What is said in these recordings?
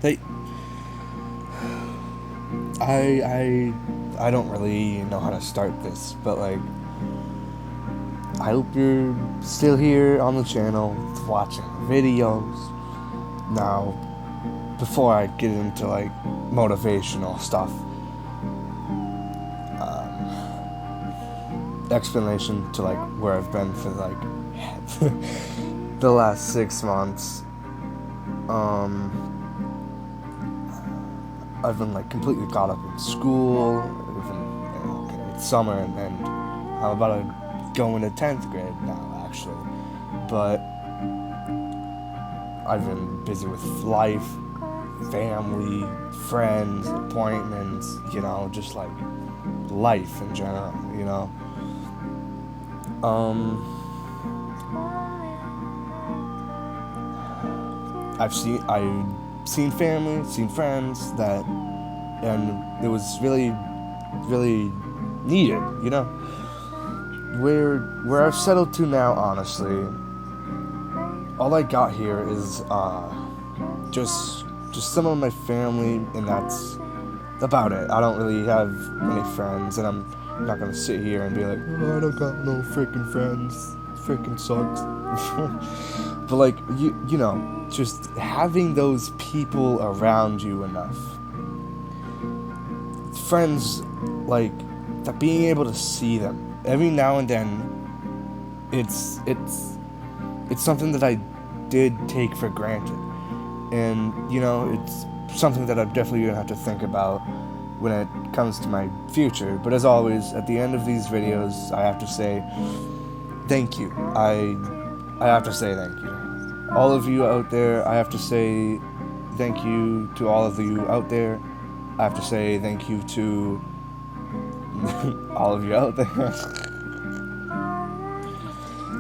Like, I don't really know how to start this, but like, I hope you're still here on the channel watching videos. Now, before I get into like motivational stuff, explanation to like where I've been for like the last 6 months. I've been like completely caught up in school. It's summer, and I'm about to go into 10th grade now, actually. But I've been busy with life, family, friends, appointments, just like life in general, I've seen family, seen friends and it was really, really needed, Where I've settled to now, honestly, all I got here is just some of my family, and that's about it. I don't really have many friends, and I'm not gonna sit here and be like, oh, I don't got no freaking friends. Freaking sucks. But like, just having those people around you enough. Friends, like, that being able to see them every now and then, it's something that I did take for granted. And, it's something that I'm definitely going to have to think about when it comes to my future. But as always, at the end of these videos, I have to say thank you. I have to say thank you. All of you out there, I have to say thank you to all of you out there. I have to say thank you to all of you out there.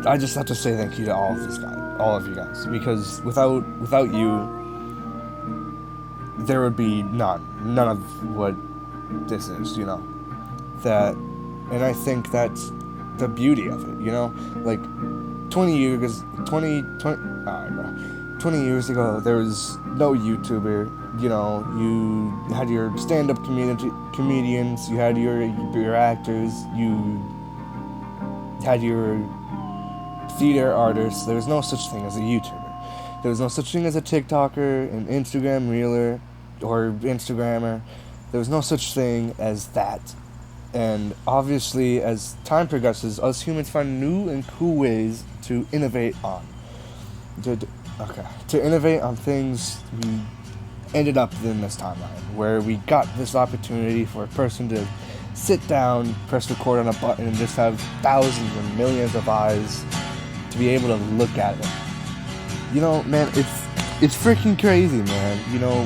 I just have to say thank you to all of you guys, because without you, there would be none of what this is, and I think that's the beauty of it, like 20 years ago, there was no YouTuber. You had your stand-up comedians, you had your actors, you had your theater artists. There was no such thing as a YouTuber. There was no such thing as a TikToker, an Instagram reeler, or Instagrammer. There was no such thing as that. And obviously, as time progresses, us humans find new and cool ways to innovate on. To innovate on things we ended up in this timeline, where we got this opportunity for a person to sit down, press record on a button, and just have thousands and millions of eyes to be able to look at it. Man, it's freaking crazy, man.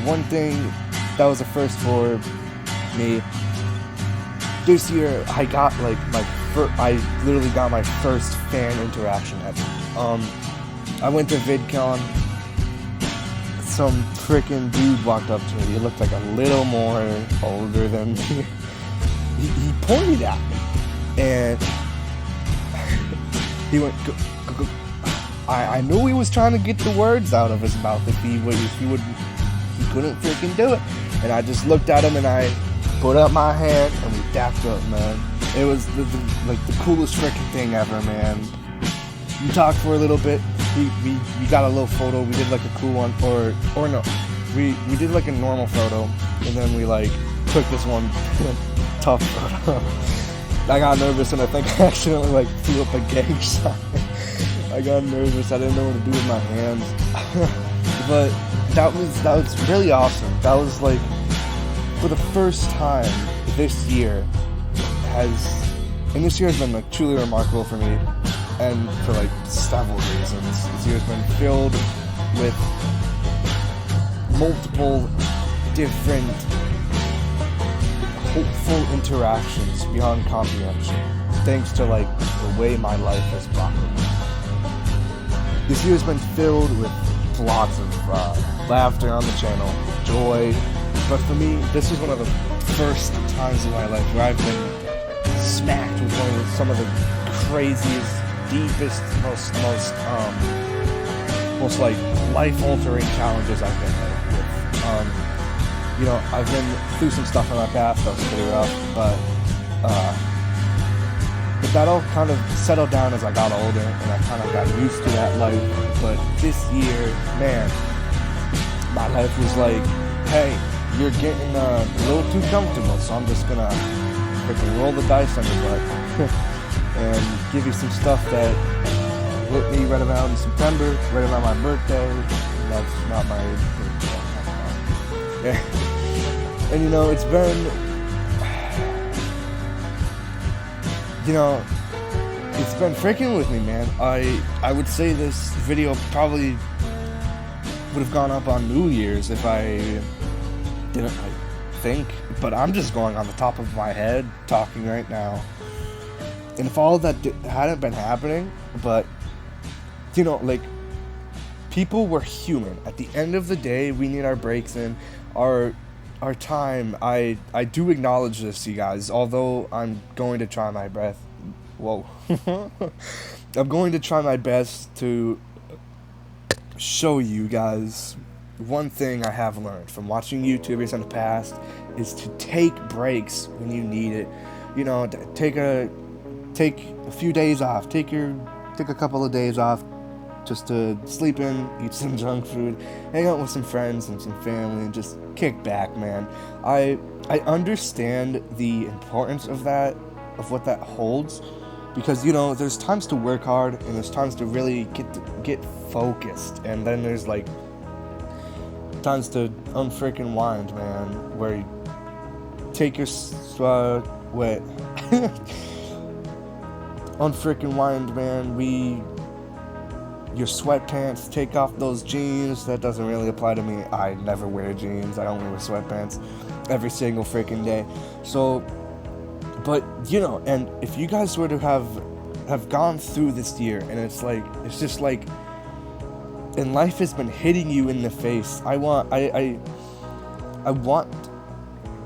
One thing that was a first for me, this year I got like I literally got my first fan interaction ever. I went to VidCon. Some freaking dude walked up to me. He looked like a little more older than me. He pointed at me, and he went, go. I knew he was trying to get the words out of his mouth. He couldn't freaking do it. And I just looked at him, and I put up my hand, and we dapped up, man. It was the coolest freaking thing ever, man. We talked for a little bit. We got a little photo. We did like a cool one, or no, we did like a normal photo, and then we like took this one tough photo. I got nervous, and I think I accidentally like threw up a gang sign. I got nervous. I didn't know what to do with my hands. But that was really awesome. That was like, for the first time this year this year has been like truly remarkable for me, and for like several reasons. This year's been filled with multiple different hopeful interactions beyond comprehension, thanks to like the way my life has brought me. This year's been filled with lots of laughter on the channel, joy, but for me, this was one of the first times in my life where I've been smacked with some of the craziest, deepest, most like life-altering challenges I've been with. I've been through some stuff in my past that was pretty rough, but that all kind of settled down as I got older, and I kind of got used to that life. But this year, man, my life was like, hey, you're getting a little too comfortable, so I'm just gonna freaking roll the dice on your butt and give you some stuff that hit me right around September, right around my birthday. That's not my birthday. And it's been, it's been freaking with me, man. I would say this video probably would have gone up on New Year's if I didn't think, but I'm just going on the top of my head talking right now. And if all of that hadn't been happening, but people were human. At the end of the day, we need our breaks in, our time. I do acknowledge this, you guys, although I'm going to try my best. Whoa. I'm going to try my best to show you guys one thing I have learned from watching YouTubers in the past is to take breaks when you need it. Take a few days off. Take a couple of days off just to sleep in, eat some junk food, hang out with some friends and some family, and just kick back, man. I understand the importance of that, of what that holds, because there's times to work hard and there's times to really get focused, and then there's times to unfreaking wind, man, where you take your unfreaking wind, man. Your sweatpants, take off those jeans. That doesn't really apply to me. I never wear jeans. I only wear sweatpants every single freaking day. So, but and if you guys were to have gone through this year, and it's just like, and life has been hitting you in the face, I want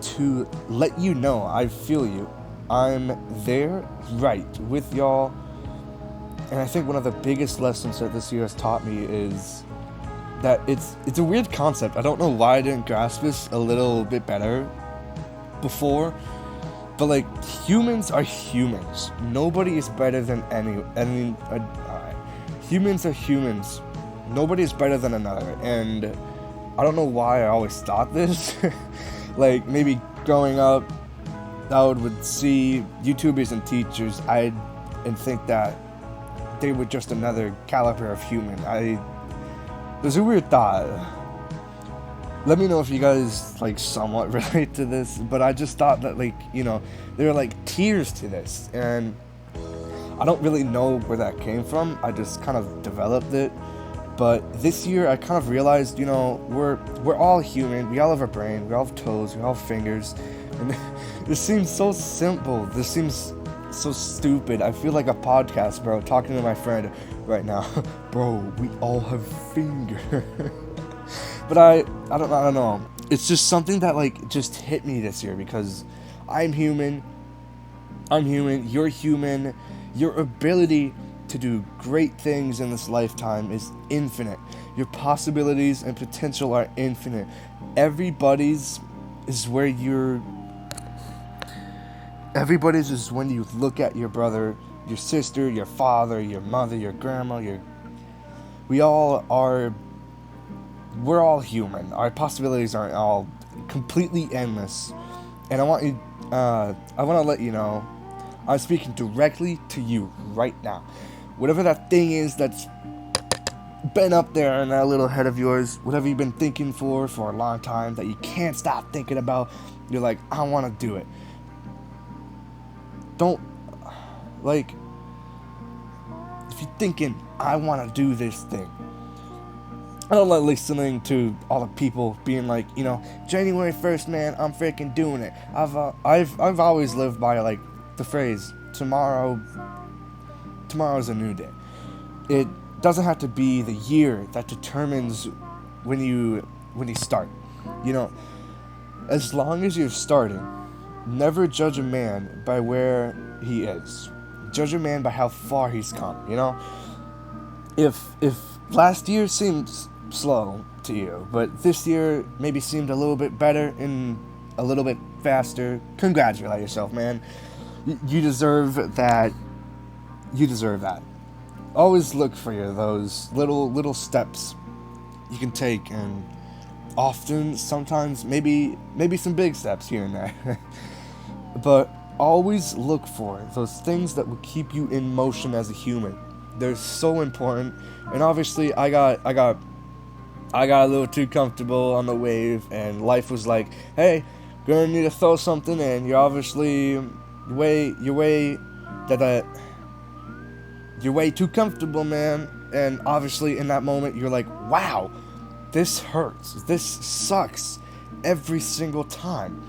to let you know I feel you. I'm there, right, with y'all. And I think one of the biggest lessons that this year has taught me is that it's a weird concept. I don't know why I didn't grasp this a little bit better before, but humans are humans. Nobody is better than humans are humans. Nobody is better than another. And I don't know why I always thought this. Maybe growing up, I would see YouTubers and teachers and think that they were just another caliber of human. There's a weird thought. Let me know if you guys somewhat relate to this, but I just thought that there were tiers to this, and I don't really know where that came from. I just kind of developed it. But this year I kind of realized, we're all human. We all have a brain, we all have toes, we all have fingers, and this seems so simple. This seems so stupid. I feel like a podcast, bro, talking to my friend right now. Bro, we all have fingers. But I don't know. It's just something that just hit me this year, because I'm human, you're human. Your ability to do great things in this lifetime is infinite. Your possibilities and potential are infinite. Everybody's is when you look at your brother, your sister, your father, your mother, your grandma, we're all human. Our possibilities aren't all completely endless. And I want to let you know, I'm speaking directly to you right now. Whatever that thing is that's been up there in that little head of yours, whatever you've been thinking for a long time that you can't stop thinking about, you're like, I want to do it. Don't, if you're thinking, I want to do this thing, I don't like listening to all the people being like, January 1st, man, I'm freaking doing it. I've always lived by the phrase, tomorrow's a new day. It doesn't have to be the year that determines when you start. As long as you're starting, never judge a man by where he is. Judge a man by how far he's come, If last year seemed slow, to you, but this year maybe seemed a little bit better and a little bit faster. Congratulate yourself, man. You deserve that. You deserve that. Always look for those little steps you can take, and often, sometimes, maybe some big steps here and there. But always look for those things that will keep you in motion as a human. They're so important. And obviously, I got a little too comfortable on the wave, and life was like, hey, gonna need to throw something in. You're obviously you're way too comfortable, man. And obviously in that moment you're like, wow, this hurts, this sucks every single time,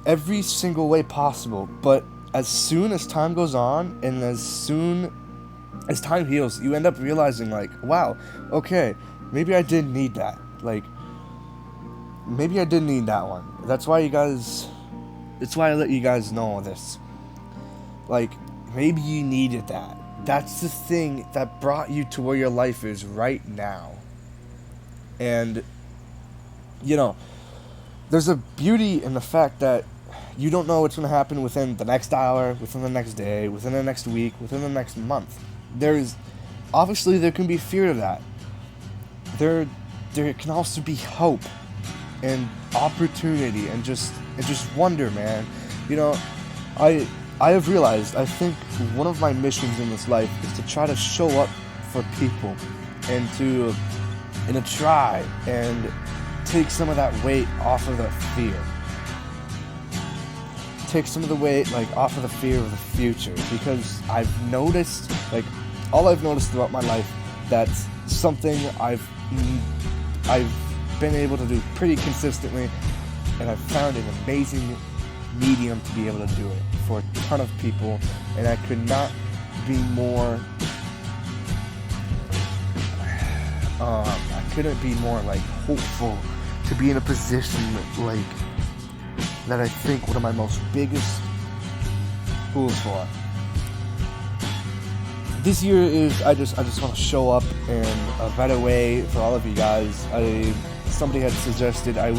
every single way possible. But as soon as time goes on, and as soon as time heals, you end up realizing, like, wow, okay, maybe I did need that. Like, maybe I did need that one. That's why I let you guys know this. Like, maybe you needed that. That's the thing that brought you to where your life is right now. And, you know, there's a beauty in the fact that you don't know what's going to happen within the next hour, within the next day, within the next week, within the next month. Obviously there can be fear to that. There can also be hope and opportunity and just wonder, man. You know, I have realized, I think one of my missions in this life is to try to show up for people and to try and take some of that weight off of the fear. Take some of the weight, like, off of the fear of the future, because I've noticed, like, all I've noticed throughout my life, that's something I've been able to do pretty consistently, and I've found an amazing medium to be able to do it for a ton of people, and I could not be more I couldn't be more, like, hopeful to be in a position, like, that I think one of my most biggest goals for this year is I just want to show up in a better way for all of you guys. Somebody had suggested, I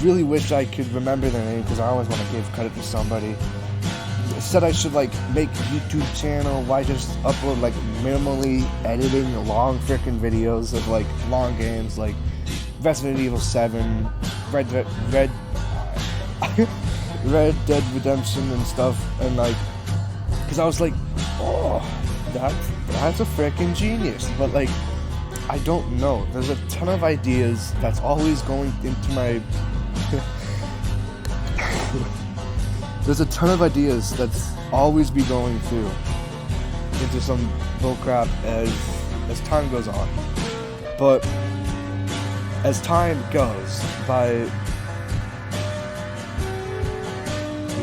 really wish I could remember their name, because I always want to give credit to somebody. Said I should, like, make a YouTube channel. Why just upload, like, minimally editing long freaking videos of, like, long games like Resident Evil 7, Red Dead Redemption and stuff, and, like, because I was like, oh, that's a freaking genius. But, like, I don't know. There's a ton of ideas that's always going into my there's a ton of ideas that's always be going through into some bullcrap as time goes on. But as time goes by,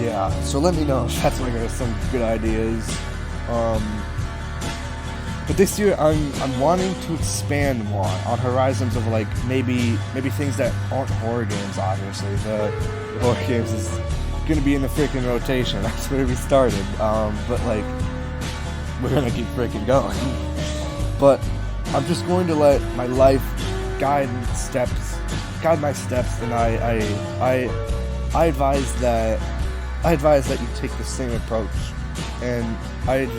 yeah, so let me know if that's like some good ideas. But this year I'm wanting to expand more on horizons of, like, maybe things that aren't horror games. Obviously the horror games is gonna be in the freaking rotation. That's where we started. But, like, we're gonna keep freaking going. But I'm just going to let my life guide my steps, and I advise that you take the same approach. And I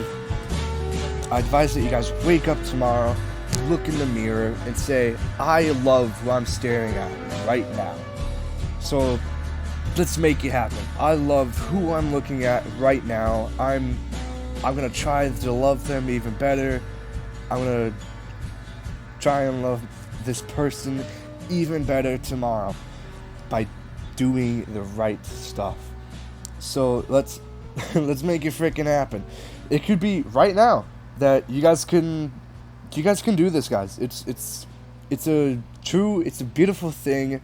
advise that you guys wake up tomorrow, look in the mirror, and say, I love who I'm staring at right now. So let's make it happen. I love who I'm looking at right now. I'm gonna try to love them even better. I'm gonna try and love this person even better tomorrow by doing the right stuff. So let's make it freaking happen. It could be right now that you guys can do this, guys. It's a beautiful thing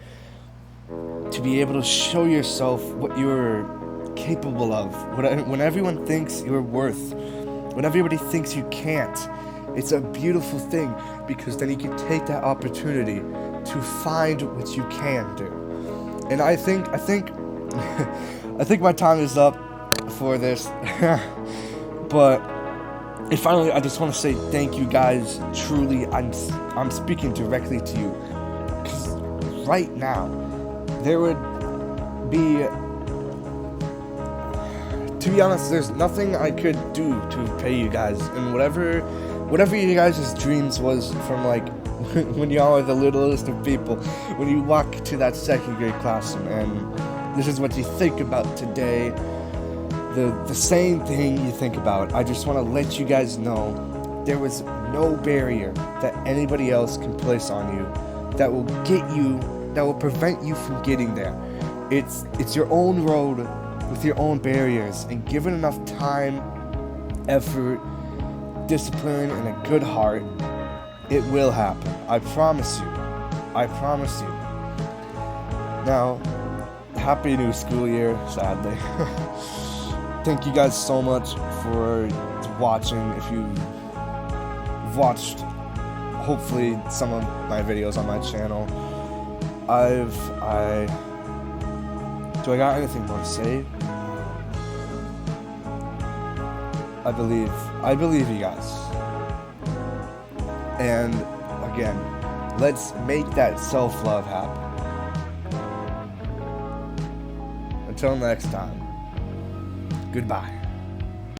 to be able to show yourself what you're capable of. When everyone thinks you're worth, when everybody thinks you can't, it's a beautiful thing, because then you can take that opportunity to find what you can do. And I think I think my time is up for this. But And finally, I just want to say thank you guys. Truly, I'm speaking directly to you. Because right now, there would be... To be honest, there's nothing I could do to pay you guys. And whatever you guys' dreams was from, like, when y'all are the littlest of people, when you walk to that second grade classroom and this is what you think about today, the same thing you think about. I just want to let you guys know there was no barrier that anybody else can place on you that will prevent you from getting there. It's your own road with your own barriers, and given enough time, effort, discipline, and a good heart, it will happen. I promise you. I promise you. Now, happy new school year, sadly. Thank you guys so much for watching. If you've watched, hopefully, some of my videos on my channel, do I got anything more to say? I believe you guys. And again, let's make that self-love happen. Until next time, goodbye.